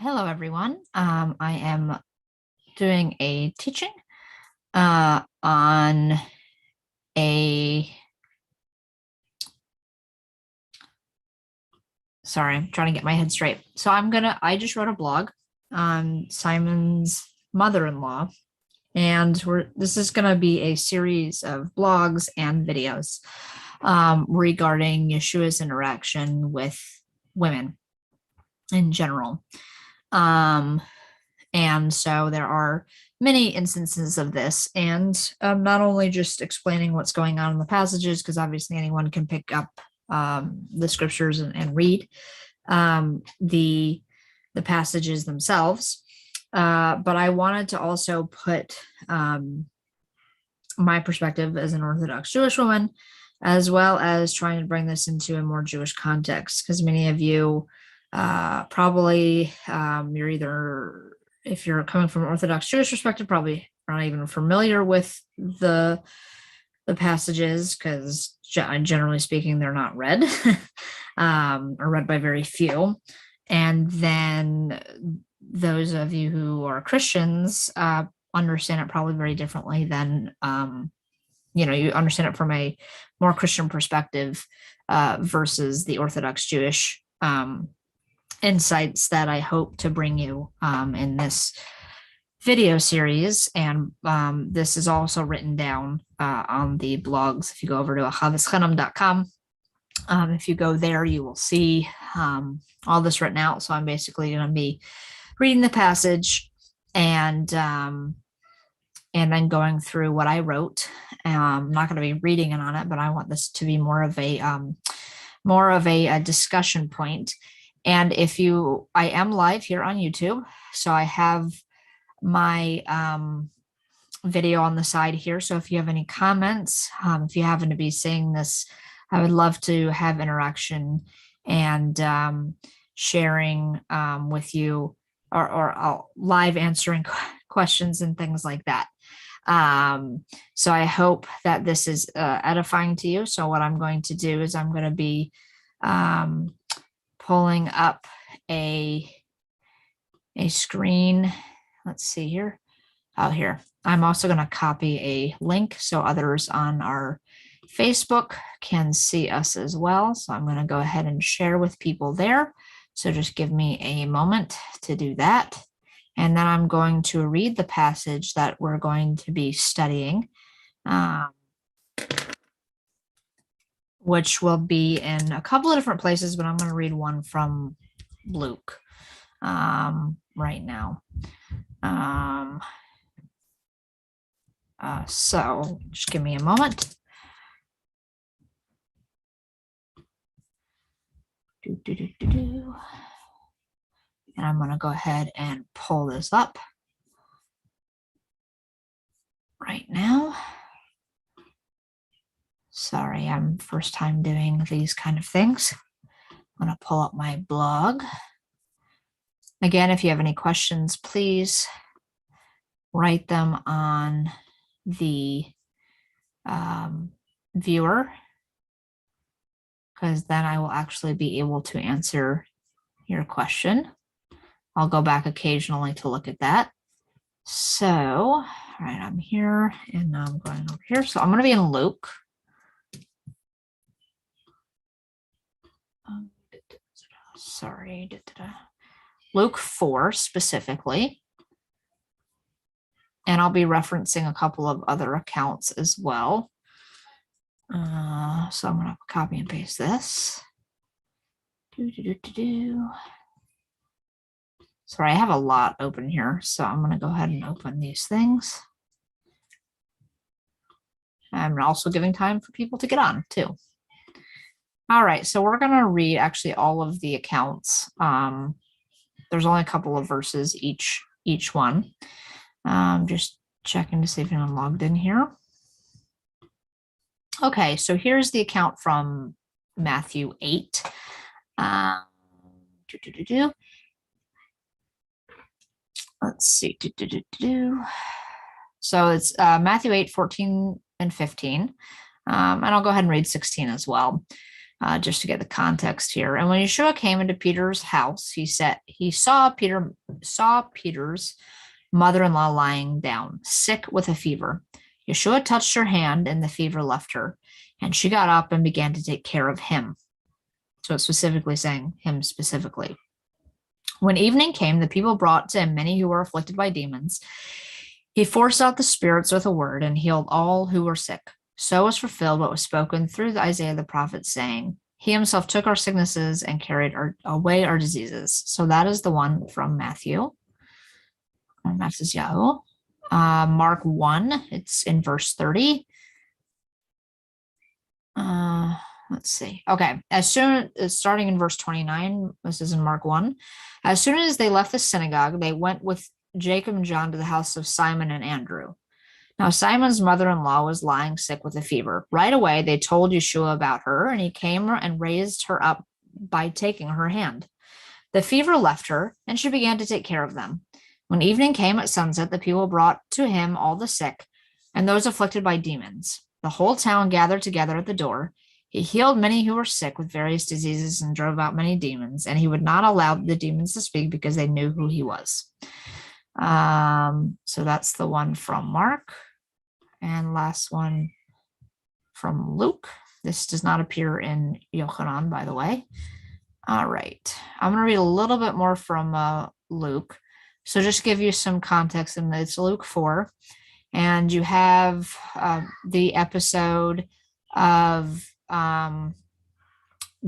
Hello, everyone. I am doing a teaching on sorry, I'm trying to get my head straight. So I just wrote a blog on Simon's mother-in-law, and this is gonna be a series of blogs and videos regarding Yeshua's interaction with women in general. And so there are many instances of this, and not only just explaining what's going on in the passages, because obviously anyone can pick up the scriptures and read the passages themselves, but I wanted to also put my perspective as an Orthodox Jewish woman, as well as trying to bring this into a more Jewish context, because many of you probably you're either, if you're coming from an Orthodox Jewish perspective, probably not even familiar with the passages, because generally speaking, they're not read or read by very few. And then those of you who are Christians understand it probably very differently than you understand it from a more Christian perspective versus the Orthodox Jewish insights that I hope to bring you in this video series. And this is also written down on the blogs. If you go over to ahavischanam.com, if you go there, you will see all this written out. So I'm basically going to be reading the passage and then going through what I wrote. I'm not going to be reading it on it, but I want this to be more of a discussion point. And I am live here on YouTube, so I have my video on the side here. So if you have any comments, if you happen to be seeing this, I would love to have interaction and sharing with you, or live answering questions and things like that. So I hope that this is edifying to you. So what I'm going to do is I'm going to be pulling up a screen. Let's see here. Oh, here. I'm also going to copy a link so others on our Facebook can see us as well. So I'm going to go ahead and share with people there. So just give me a moment to do that. And then I'm going to read the passage that we're going to be studying, which will be in a couple of different places, but I'm going to read one from Luke right now. So just give me a moment. And I'm going to go ahead and pull this up right now. Sorry, I'm first time doing these kind of things. I'm going to pull up my blog. Again, if you have any questions, please write them on the viewer, because then I will actually be able to answer your question. I'll go back occasionally to look at that. So, all right, I'm here and now I'm going over here. So I'm going to be in Luke. Sorry, Luke 4 specifically. And I'll be referencing a couple of other accounts as well. So I'm going to copy and paste this. Sorry, I have a lot open here, so I'm going to go ahead and open these things. I'm also giving time for people to get on too. All right, so we're going to read actually all of the accounts. There's only a couple of verses each one. Just checking to see if anyone logged in here. Okay, so here's the account from Matthew 8. Let's see. So it's Matthew 8, 14 and 15. And I'll go ahead and read 16 as well. just to get the context here. And when Yeshua came into Peter's house, he saw Peter's mother-in-law lying down, sick with a fever. Yeshua touched her hand, and the fever left her, and she got up and began to take care of him. So it's specifically saying him specifically. When evening came, the people brought to him many who were afflicted by demons. He forced out the spirits with a word and healed all who were sick. So was fulfilled what was spoken through Isaiah the prophet, saying, He himself took our sicknesses and carried away our diseases. So that is the one from Matthew. Mark 1, it's in verse 30. Let's see. Okay, starting in verse 29, this is in Mark 1. As soon as they left the synagogue, they went with Jacob and John to the house of Simon and Andrew. Now, Simon's mother-in-law was lying sick with a fever. Right away, they told Yeshua about her, and he came and raised her up by taking her hand. The fever left her, and she began to take care of them. When evening came at sunset, the people brought to him all the sick and those afflicted by demons. The whole town gathered together at the door. He healed many who were sick with various diseases and drove out many demons, and he would not allow the demons to speak because they knew who he was. So that's the one from Mark. And last one from Luke. This does not appear in Yochanan, by the way. All right. I'm going to read a little bit more from Luke. So just to give you some context, and it's Luke 4. And you have the episode of him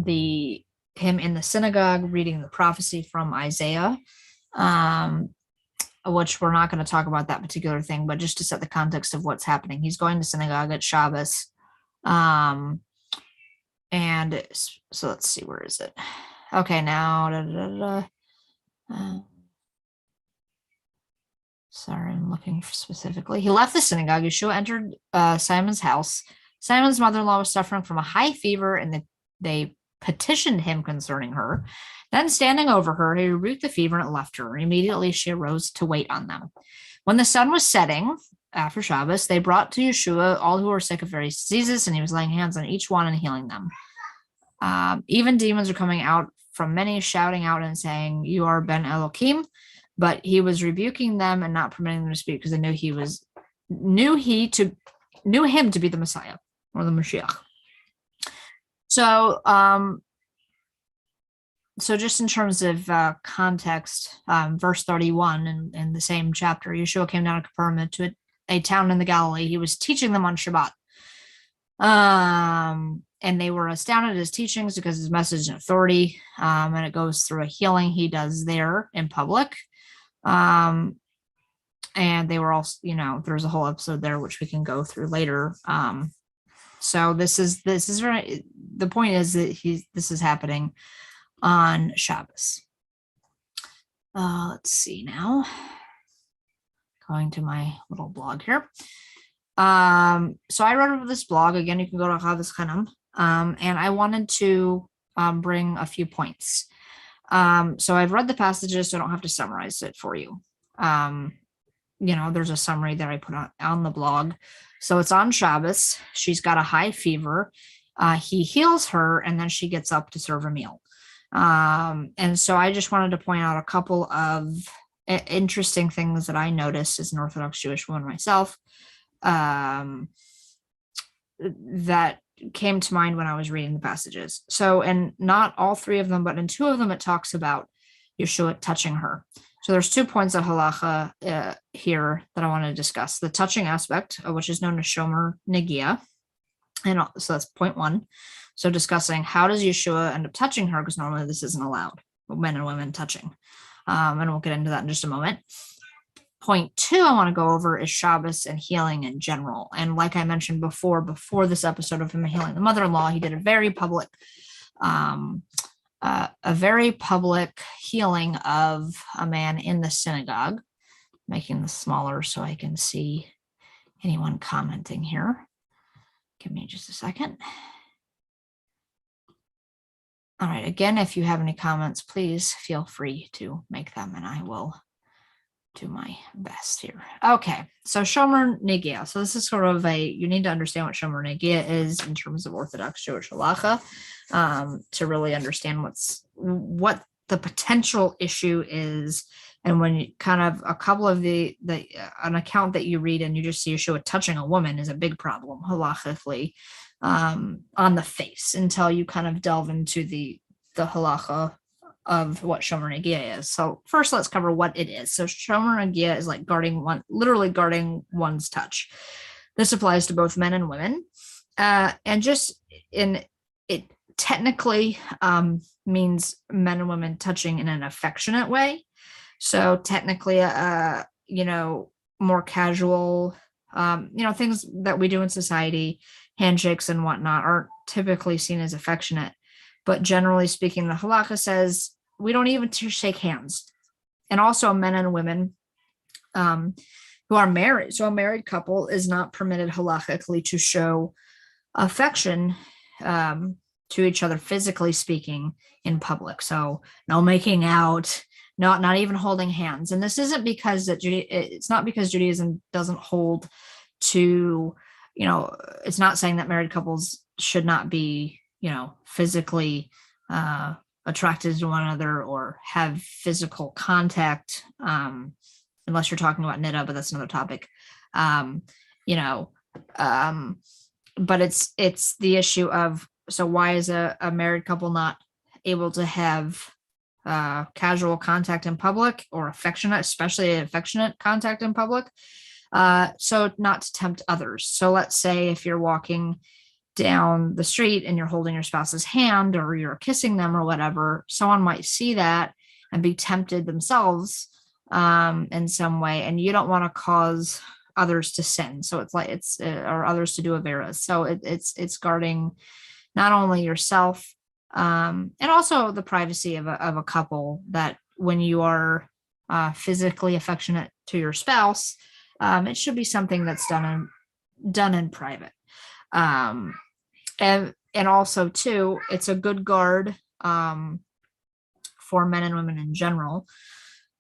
in the synagogue reading the prophecy from Isaiah, which we're not going to talk about that particular thing, but just to set the context of what's happening. He's going to synagogue at Shabbos. And so let's see, where is it? Okay, now, sorry, I'm looking for specifically. He left the synagogue. Yeshua entered Simon's house. Simon's mother-in-law was suffering from a high fever, and they petitioned him concerning her. Then, standing over her, he rebuked the fever, and it left her. Immediately, she arose to wait on them. When the sun was setting, after Shabbos, they brought to Yeshua all who were sick of various diseases, and he was laying hands on each one and healing them. Even demons were coming out from many, shouting out and saying, "You are Ben Elohim." But he was rebuking them and not permitting them to speak because they knew him to be the Messiah or the Mashiach. So just in terms of context, verse 31 in the same chapter, Yeshua came down to Capernaum, to a town in the Galilee. He was teaching them on Shabbat. And they were astounded at his teachings because his message and authority, and it goes through a healing he does there in public. And they were also, there's a whole episode there which we can go through later. So this is very, the point is that this is happening on Shabbos. Let's see now. Going to my little blog here. So I wrote this blog. Again, you can go to Chavos Chaim. And I wanted to bring a few points. So I've read the passages, so I don't have to summarize it for you. There's a summary that I put on the blog. So it's on Shabbos. She's got a high fever. He heals her, and then she gets up to serve a meal. And so I just wanted to point out a couple of interesting things that I noticed as an Orthodox Jewish woman myself, that came to mind when I was reading the passages. So, and not all three of them, but in two of them, it talks about Yeshua touching her. So there's 2 points of halacha here that I want to discuss. The touching aspect, which is known as shomer negia. And so that's point 1. So discussing how does Yeshua end up touching her, because normally this isn't allowed, men and women touching. And we'll get into that in just a moment. Point 2 I want to go over is Shabbos and healing in general. And like I mentioned before this episode of him healing the mother-in-law, he did a very public healing of a man in the synagogue. Making this smaller so I can see anyone commenting here. Give me just a second. All right, again, if you have any comments, please feel free to make them and I will do my best here. Okay, so Shomer Negia. So this is sort of you need to understand what Shomer Negia is in terms of Orthodox Jewish halacha, to really understand what the potential issue is. And when you kind of a couple of an account that you read and you just see a show of touching a woman is a big problem halachically, on the face, until you kind of delve into the halacha of what Shomer Negia is. So first, let's cover what it is. So Shomer Negia is like literally guarding one's touch. This applies to both men and women, and just it technically means men and women touching in an affectionate way. So technically, more casual, things that we do in society, handshakes and whatnot, aren't typically seen as affectionate. But generally speaking, the halakha says we don't even shake hands. And also men and women who are married. So a married couple is not permitted halachically to show affection to each other, physically speaking, in public. So no making out, not even holding hands. And this isn't because it's not because Judaism doesn't hold to, it's not saying that married couples should not be, physically attracted to one another or have physical contact, unless you're talking about niddah, but that's another topic. But it's the issue of, so why is a married couple not able to have casual contact in public, or especially affectionate contact in public? So not to tempt others. So let's say if you're walking down the street and you're holding your spouse's hand or you're kissing them or whatever, someone might see that and be tempted themselves in some way, and you don't want to cause others to sin. So or others to do averas. So it's guarding not only yourself, and also the privacy of a couple, that when you are physically affectionate to your spouse, it should be something that's done in private. And also too, it's a good guard for men and women in general,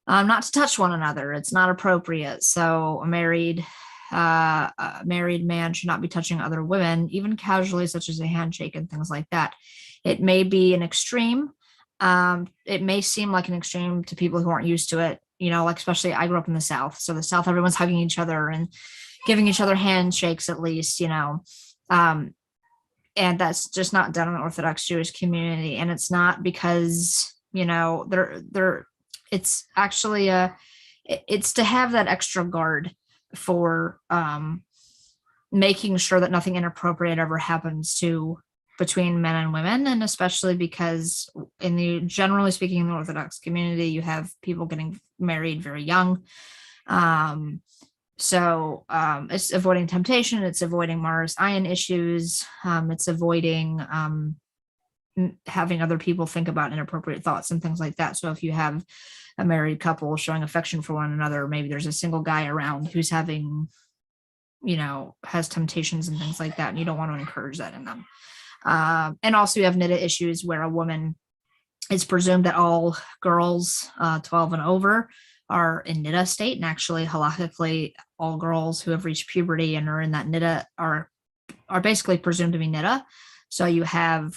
not to touch one another. It's not appropriate. So a married man should not be touching other women, even casually, such as a handshake and things like that. It may be an extreme. It may seem like an extreme to people who aren't used to it. Like especially I grew up in the South. So the South, everyone's hugging each other and giving each other handshakes at least, and that's just not done in the Orthodox Jewish community. And it's not because, it's actually it's to have that extra guard for making sure that nothing inappropriate ever happens between men and women. And especially because generally speaking, in the Orthodox community, you have people getting married very young. So it's avoiding temptation, it's avoiding Mars ion issues, it's avoiding having other people think about inappropriate thoughts and things like that. So if you have a married couple showing affection for one another, maybe there's a single guy around who's having, has temptations and things like that, and you don't want to encourage that in them. And also you have niddah issues where a woman, it's presumed that all girls 12 and over are in niddah state, and actually halachically all girls who have reached puberty and are in that niddah are basically presumed to be niddah. So you have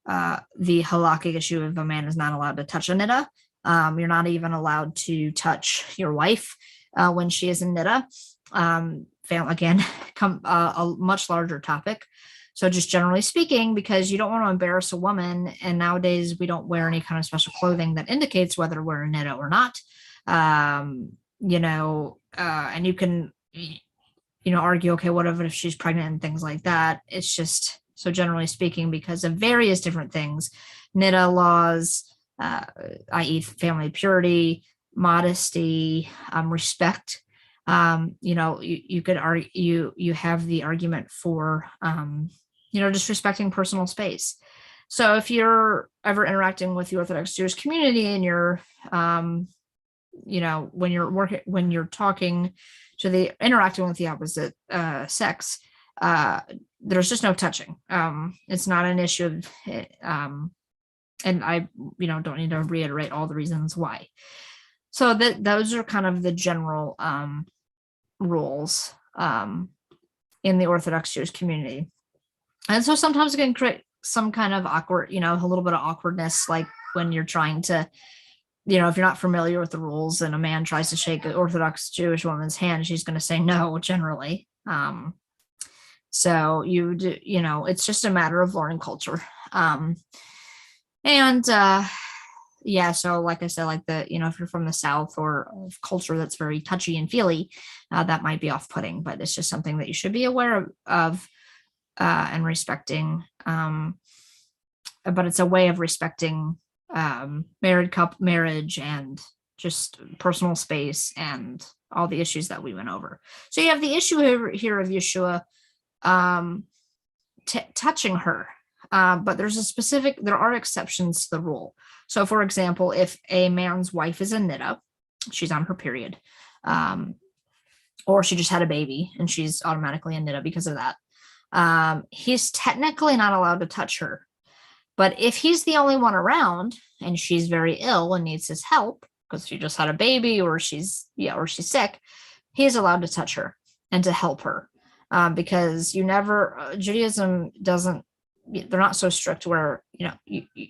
the halakhic issue of a man is not allowed to touch a niddah. You're not even allowed to touch your wife when she is in niddah. Again, a much larger topic. So just generally speaking, because you don't want to embarrass a woman, and nowadays we don't wear any kind of special clothing that indicates whether we're in niddah or not. And you can, argue, okay, what if she's pregnant and things like that. It's just, so generally speaking, because of various different things, niddah laws, i.e. family purity, modesty, respect, you could argue, you have the argument for, just respecting personal space. So if you're ever interacting with the Orthodox Jewish community and you're, when you're talking to interacting with the opposite sex, there's just no touching. It's not an issue of, and I, don't need to reiterate all the reasons why. So that those are kind of the general rules in the Orthodox Jewish community. And so sometimes it can create some kind of awkward, a little bit of awkwardness, like when you're trying to, if you're not familiar with the rules and a man tries to shake an Orthodox Jewish woman's hand, she's going to say no generally. So it's just a matter of learning culture. And yeah, so like I said, like if you're from the South or culture that's very touchy and feely, that might be off-putting, but it's just something that you should be aware of and respecting. But it's a way of respecting marriage and just personal space and all the issues that we went over. So you have the issue here of Yeshua touching her. But there are exceptions to the rule. So for example, if a man's wife is a niddah, she's on her period, or she just had a baby and she's automatically a niddah because of that, he's technically not allowed to touch her. But if he's the only one around and she's very ill and needs his help because she just had a baby or she's sick, he's allowed to touch her and to help her, because Judaism doesn't, they're not so strict where,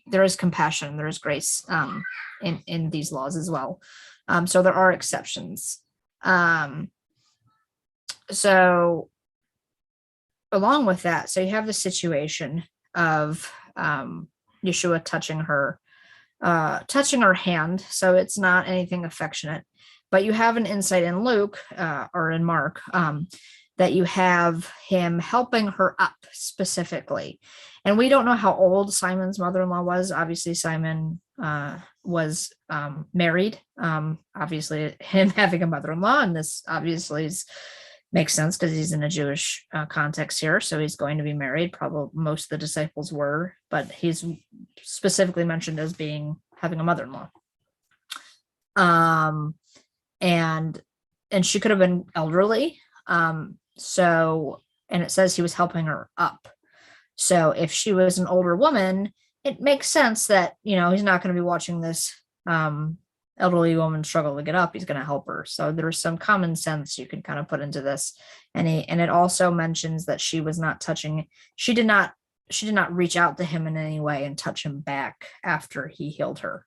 there is compassion, there is grace in these laws as well. So there are exceptions. So along with that, so you have the situation of Yeshua touching her hand. So it's not anything affectionate, but you have an insight in Luke or in Mark that you have him helping her up specifically. And we don't know how old Simon's mother-in-law was. Obviously, Simon was married. Obviously, him having a mother-in-law, and this obviously makes sense because he's in a Jewish context here. So he's going to be married. Probably most of the disciples were, but he's specifically mentioned as having a mother-in-law. And she could have been elderly. And it says he was helping her up. So if she was an older woman, it makes sense that, he's not going to be watching this elderly woman struggle to get up. He's going to help her. So there's some common sense you can kind of put into this. And it also mentions that she was not touching, she did not reach out to him in any way and touch him back after he healed her.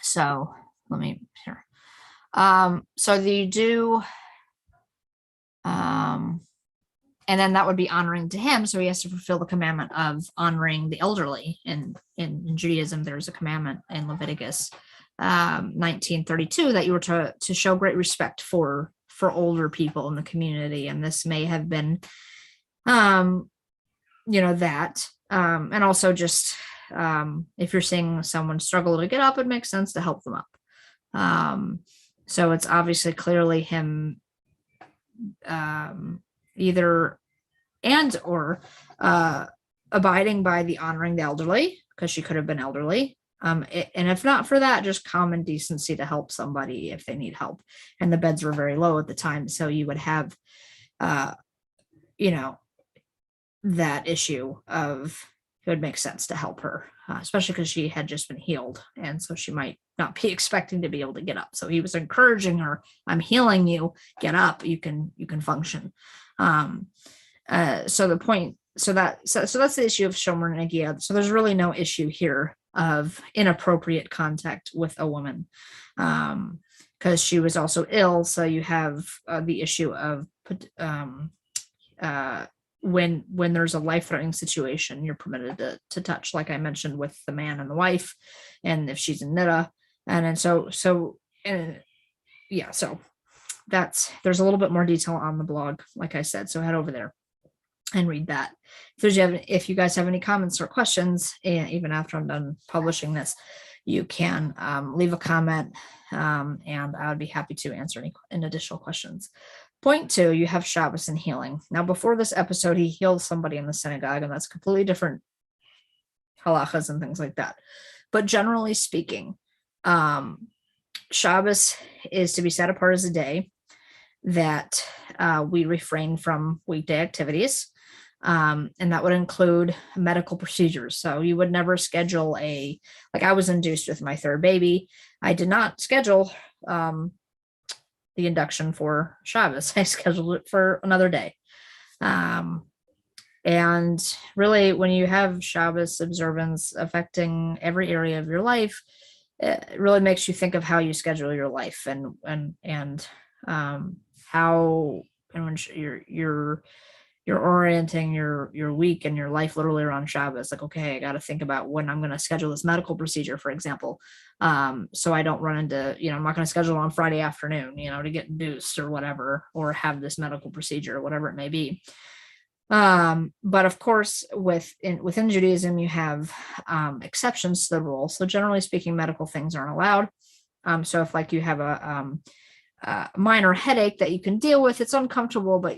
So let me here. So you do, and then that would be honoring to him. So he has to fulfill the commandment of honoring the elderly. In Judaism, there's a commandment in Leviticus 19:32 that you were to show great respect for older people in the community. And this may have been, that, and also just if you're seeing someone struggle to get up, it makes sense to help them up. So it's obviously clearly him either or abiding by the honoring the elderly, because she could have been elderly. And if not for that, just common decency to help somebody if they need help. And the beds were very low at the time. So you would have, that issue of it would make sense to help her, especially because she had just been healed. And so she might not be expecting to be able to get up. So he was encouraging her, I'm healing you, get up, you can function. So that's the issue of Shomer and Nagia. So there's really no issue here of inappropriate contact with a woman, because she was also ill. So you have the issue of when there's a life-threatening situation, you're permitted to touch, like I mentioned with the man and the wife, and if she's in niddah, so there's a little bit more detail on the blog, like I said, so head over there and read that. If you guys have any comments or questions, and even after I'm done publishing this, you can leave a comment, and I would be happy to answer any additional questions. Point 2, you have Shabbos and healing. Now, before this episode, he healed somebody in the synagogue, and that's completely different halachas and things like that. But generally speaking, Shabbos is to be set apart as a day that we refrain from weekday activities. And that would include medical procedures. So you would never schedule like I was induced with my third baby. I did not schedule the induction for Shabbos. I scheduled it for another day. And really, when you have Shabbos observance affecting every area of your life, it really makes you think of how you schedule your life and how and when you're orienting your week and your life literally around Shabbos. Like, okay, I got to think about when I'm going to schedule this medical procedure, for example. So I don't run into, I'm not going to schedule it on Friday afternoon, to get induced or whatever, or have this medical procedure or whatever it may be. But of course, within Judaism, you have exceptions to the rule. So generally speaking, medical things aren't allowed. So if like you have a minor headache that you can deal with, it's uncomfortable, but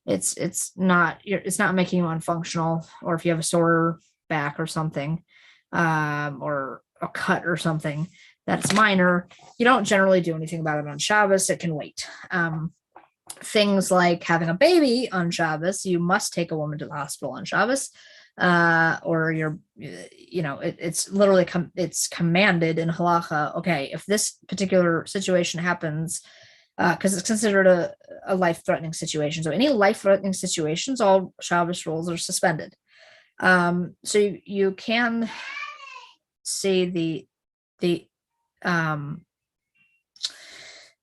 it's not making you unfunctional. Or if you have a sore back or something, or a cut or something that's minor, you don't generally do anything about it on Shabbos. It can wait. Things like having a baby on Shabbos, you must take a woman to the hospital on Shabbos, or it's literally it's commanded in halacha. Okay, if this particular situation happens, because it's considered a life-threatening situation. So any life-threatening situations, all Shabbos rules are suspended. So you can see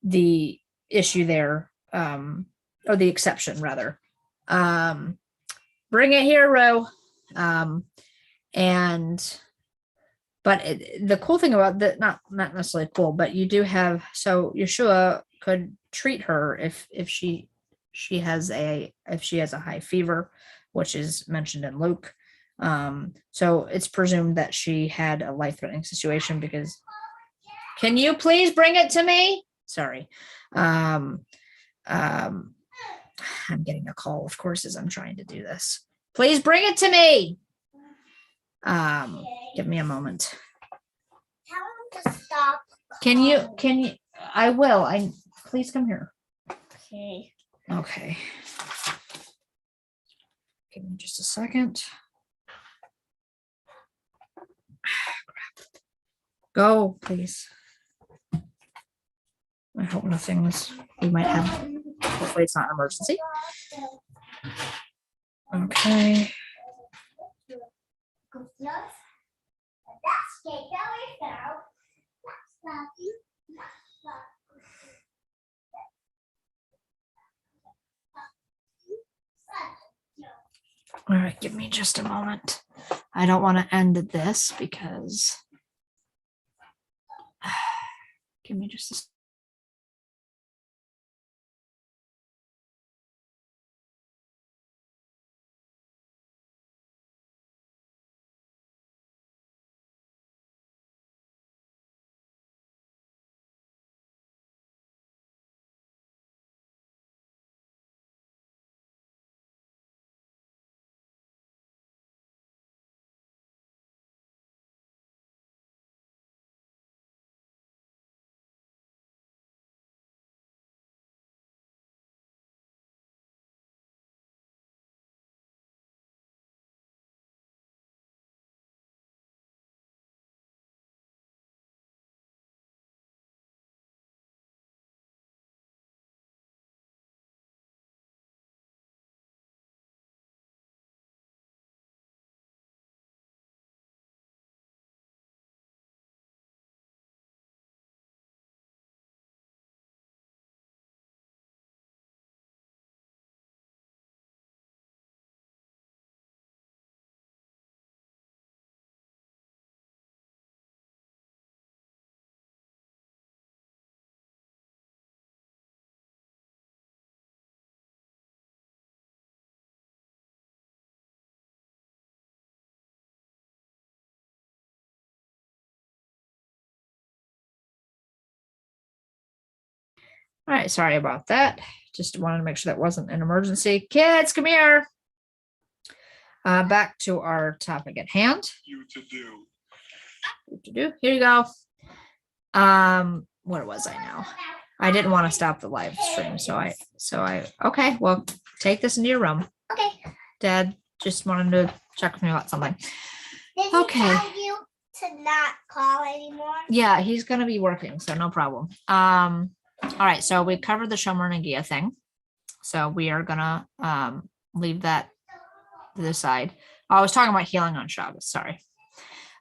the issue there, or the exception rather. Bring it here, Ro. The cool thing about that, not necessarily cool, but you do have, so Yeshua could treat her if she has a high fever, which is mentioned in Luke. So it's presumed that she had a life-threatening situation because, can you please bring it to me? Sorry. I'm getting a call, of course, as I'm trying to do this. Please bring it to me. Give me a moment. Tell him to stop. Can you, I will. Please come here. Okay. Give me just a second. Go, please. I hope we might have, hopefully it's not an emergency. Okay. All right, give me just a moment. I don't want to end this because give me just a All right, sorry about that. Just wanted to make sure that wasn't an emergency. Kids, come here. Back to our topic at hand. You to do. Here you go. Where was I now? I didn't want to stop the live stream, so I okay, well, take this into your room. Okay. Dad just wanted to check with me about something. Did he Okay. tell you to not call anymore? Yeah, he's gonna be working, so no problem. All right, so we covered the Shomer Nagia thing. So we are gonna leave that to the side. I was talking about healing on Shabbos, sorry.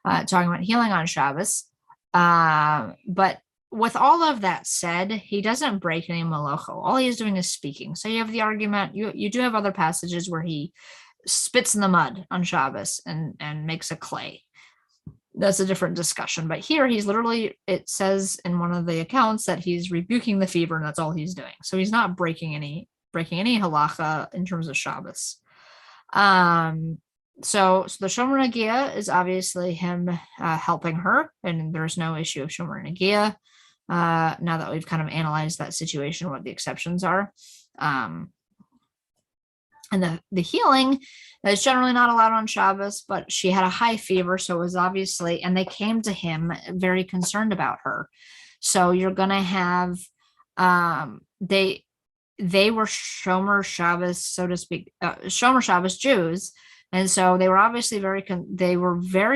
Talking about healing on Shabbos. But with all of that said, he doesn't break any malacha. All he's doing is speaking. So you have the argument, you do have other passages where he spits in the mud on Shabbos and makes a clay. That's a different discussion. But here he's literally, it says in one of the accounts that he's rebuking the fever, and that's all he's doing. So he's not breaking any halacha in terms of Shabbos. So the Shomer Nagia is obviously him helping her, and there's no issue of Shomer Nagia. Now that we've kind of analyzed that situation, what the exceptions are. And the healing is generally not allowed on Shabbos, but she had a high fever, so it was obviously, and they came to him very concerned about her. So you're going to have, they were Shomer Shabbos, so to speak, Shomer Shabbos Jews. And so they were obviously very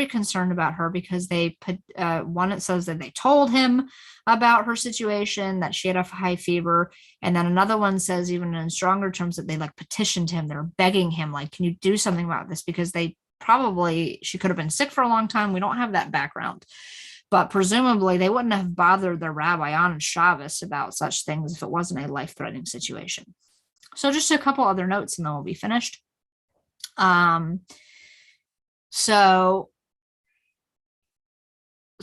concerned about her because they put, one, it says that they told him about her situation, that she had a high fever. And then another one says, even in stronger terms, that they like petitioned him. They're begging him, like, can you do something about this? Because she could have been sick for a long time. We don't have that background. But presumably they wouldn't have bothered their rabbi on Shabbos about such things if it wasn't a life-threatening situation. So just a couple other notes and then we'll be finished. So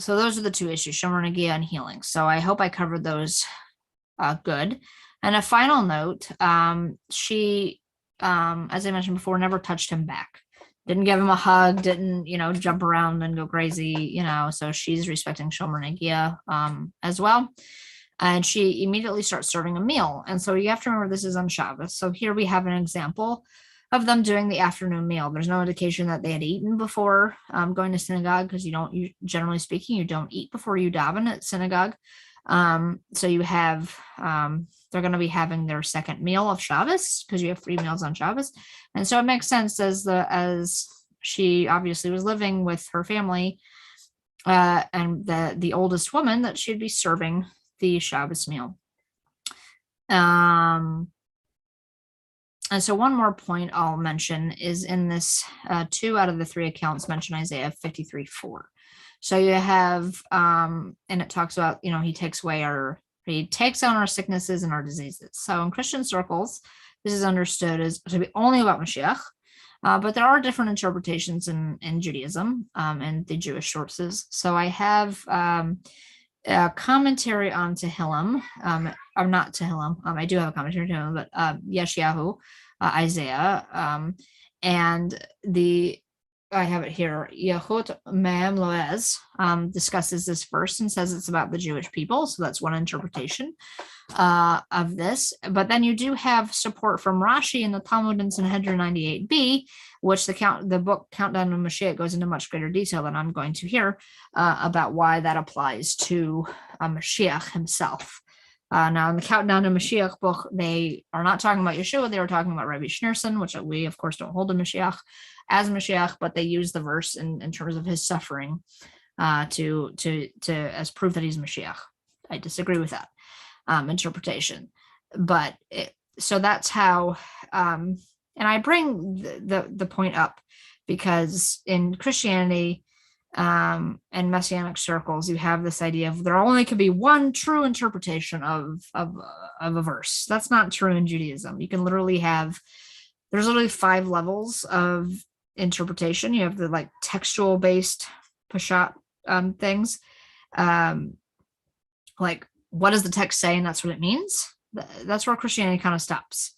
those are the two issues, Shomer Nagia and healing. So I hope I covered those good. And a final note, she, as I mentioned before, never touched him back. Didn't give him a hug, didn't, jump around and go crazy, so she's respecting Shomer Nagia as well. And she immediately starts serving a meal. And so you have to remember this is on Shabbos. So here we have an example of them doing the afternoon meal. There's no indication that they had eaten before going to synagogue, because generally speaking, you don't eat before you daven at synagogue. So you have, they're going to be having their second meal of Shabbos, because you have 3 meals on Shabbos. And so it makes sense as she obviously was living with her family and the oldest woman, that she'd be serving the Shabbos meal. And so one more point I'll mention is in this 2 out of the 3 accounts mention Isaiah 53:4. So you have, and it talks about, he takes on our sicknesses and our diseases. So in Christian circles, this is understood as to be only about Mashiach, but there are different interpretations in Judaism and the Jewish sources. So I have a commentary on Tehillim, or not Tehillim. I do have a commentary on Tehillim, but Yeshayahu, Isaiah, and I have it here. Yehut Mem Loez discusses this verse and says it's about the Jewish people. So that's one interpretation of this. But then you do have support from Rashi in the Talmud in Sanhedrin 98b, which the book Countdown to Mashiach goes into much greater detail than I'm going to here about why that applies to Mashiach himself. Now, in the Countdown to Mashiach book, they are not talking about Yeshua. They were talking about Rabbi Schneerson, which we, of course, don't hold a Mashiach as Mashiach, but they use the verse in terms of his suffering to as proof that he's Mashiach. I disagree with that interpretation. But so that's how, and I bring the point up because in Christianity, and Messianic circles, you have this idea of there only could be one true interpretation of a verse. That's not true in Judaism. You can literally there's literally 5 levels of interpretation. You have the textual based pashat things, like what does the text say, and that's what it means. That's where Christianity kind of stops.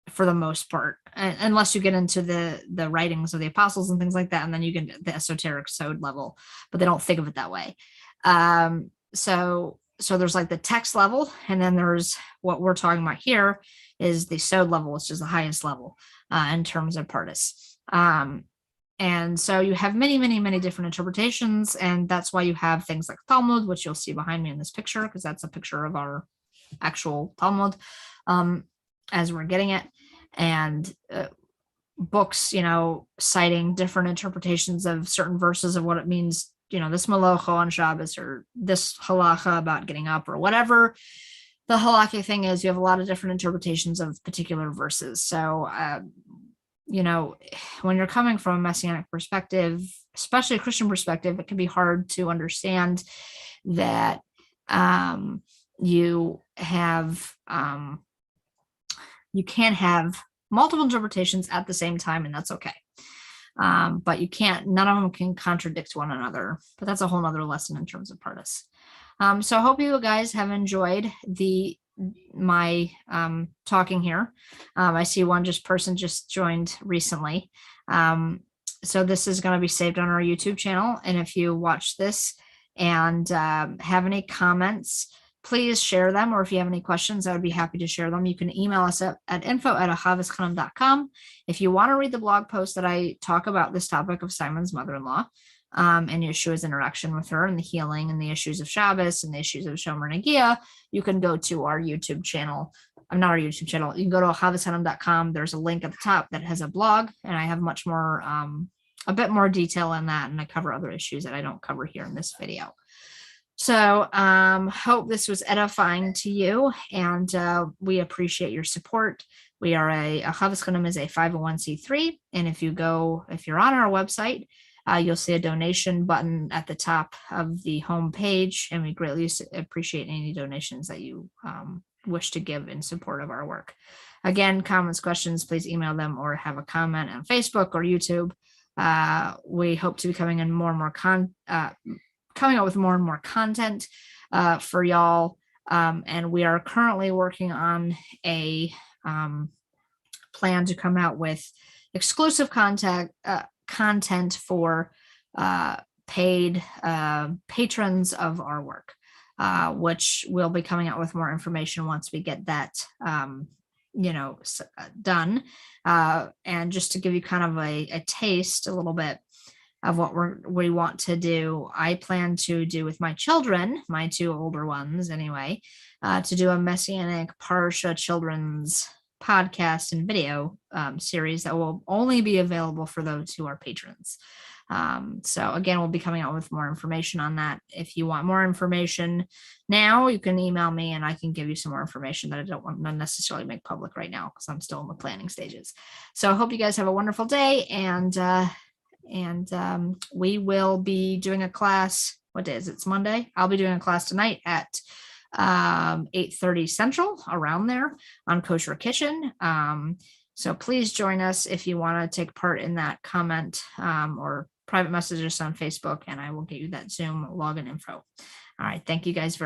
For the most part, unless you get into the writings of the apostles and things like that, and then you get the esoteric sod level, but they don't think of it that way. So there's the text level, and then there's what we're talking about here is the sod level, which is the highest level in terms of partis. And so you have many, many, many different interpretations, and that's why you have things like Talmud, which you'll see behind me in this picture, because that's a picture of our actual Talmud as we're getting it. and books, citing different interpretations of certain verses of what it means, this malacha on Shabbos or this halacha about getting up or whatever the halakhic thing is. You have a lot of different interpretations of particular verses. So, when you're coming from a messianic perspective, especially a Christian perspective, it can be hard to understand that you can't have multiple interpretations at the same time, and that's okay. But none of them can contradict one another. But that's a whole nother lesson in terms of pardes. So I hope you guys have enjoyed my talking here. I see one person just joined recently. So this is going to be saved on our YouTube channel. And if you watch this and have any comments, please share them. Or if you have any questions, I would be happy to share them. You can email us at info@ahavaschanim.com. If you want to read the blog post that I talk about this topic of Simon's mother-in-law, and Yeshua's interaction with her and the healing and the issues of Shabbos and the issues of Shomer Nagia, you can go to our YouTube channel. Not our YouTube channel. You can go to ahavaschanim.com. There's a link at the top that has a blog, and I have much more, a bit more detail in that, and I cover other issues that I don't cover here in this video. So hope this was edifying to you, and we appreciate your support. We are Ahavas Chanim is a 501c3, and if you're on our website, you'll see a donation button at the top of the home page, and we greatly appreciate any donations that you wish to give in support of our work. Again, comments, questions, please email them or have a comment on Facebook or YouTube. We hope to be coming up with more and more content for y'all, and we are currently working on a plan to come out with exclusive content for paid patrons of our work, which we'll be coming out with more information once we get that done. And just to give you kind of a taste a little bit of what we want to do, I plan to do with my children, my two older ones anyway, to do a Messianic Parsha children's podcast and video series that will only be available for those who are patrons. So again, we'll be coming out with more information on that. If you want more information now, you can email me and I can give you some more information that I don't want to necessarily make public right now because I'm still in the planning stages. So I hope you guys have a wonderful day, and we will be doing a class. What day is it? It's Monday. I'll be doing a class tonight at 8:30 Central, around there, on Kosher Kitchen. So please join us if you want to take part in that. Comment or private message us on Facebook, and I will get you that Zoom login info. All right. Thank you guys very much.